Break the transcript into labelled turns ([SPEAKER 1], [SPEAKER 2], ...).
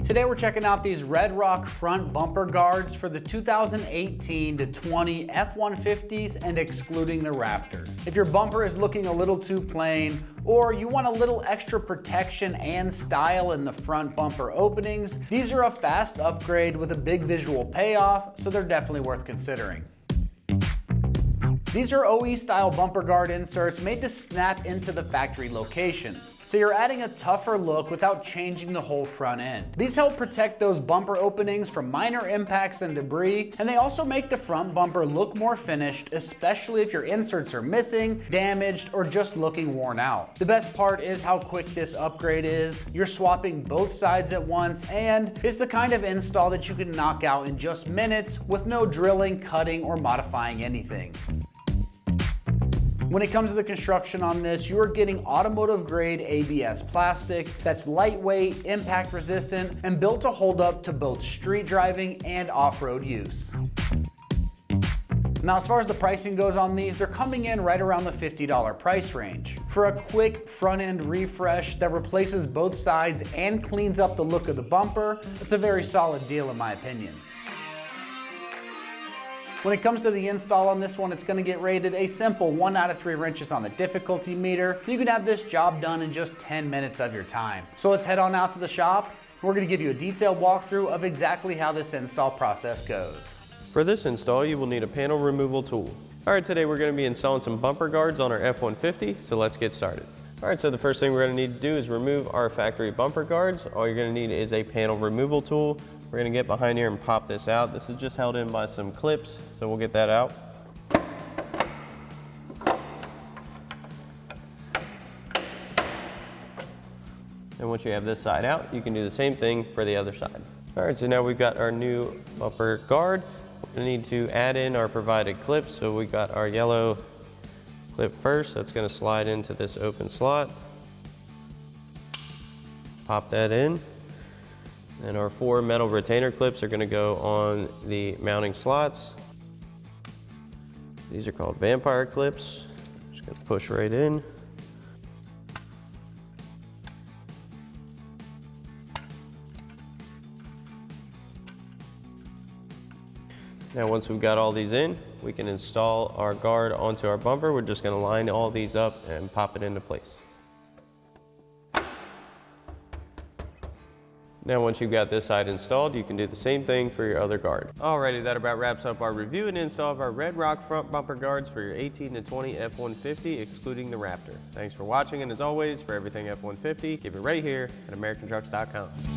[SPEAKER 1] Today we're checking out these RedRock front bumper guards for the 2018 to 20 F-150s and excluding the Raptor. If your bumper is looking a little too plain, or you want a little extra protection and style in the front bumper openings, these are a fast upgrade with a big visual payoff, so they're definitely worth considering. These are OE-style bumper guard inserts made to snap into the factory locations, so you're adding a tougher look without changing the whole front end. These help protect those bumper openings from minor impacts and debris, and they also make the front bumper look more finished, especially if your inserts are missing, damaged, or just looking worn out. The best part is how quick this upgrade is. You're swapping both sides at once, and it's the kind of install that you can knock out in just minutes with no drilling, cutting, or modifying anything. When it comes to the construction on this, you are getting automotive grade ABS plastic that's lightweight, impact resistant, and built to hold up to both street driving and off-road use. Now, as far as the pricing goes on these, they're coming in right around the $50 price range. For a quick front end refresh that replaces both sides and cleans up the look of the bumper, it's a very solid deal in my opinion. When it comes to the install on this one, it's going to get rated a simple 1 out of 3 wrenches on the difficulty meter. You can have this job done in just 10 minutes of your time. So let's head on out to the shop. We're going to give you a detailed walkthrough of exactly how this install process goes.
[SPEAKER 2] For this install, you will need a panel removal tool. All right, today we're going to be installing some bumper guards on our F-150, so let's get started. All right, so the first thing we're going to need to do is remove our factory bumper guards. All you're going to need is a panel removal tool. We're going to get behind here and pop this out. This is just held in by some clips, so we'll get that out. And once you have this side out, you can do the same thing for the other side. All right, so now we've got our new bumper guard. We're going to need to add in our provided clips. So we got our yellow clip first. That's going to slide into this open slot. Pop that in. And our 4 metal retainer clips are going to go on the mounting slots. These are called vampire clips. Just going to push right in. Now once we've got all these in, we can install our guard onto our bumper. We're just going to line all these up and pop it into place. Now once you've got this side installed, you can do the same thing for your other guard. Alrighty, that about wraps up our review and install of our RedRock front bumper guards for your 18 to 20 F-150, excluding the Raptor. Thanks for watching, and as always, for everything F-150, keep it right here at AmericanTrucks.com.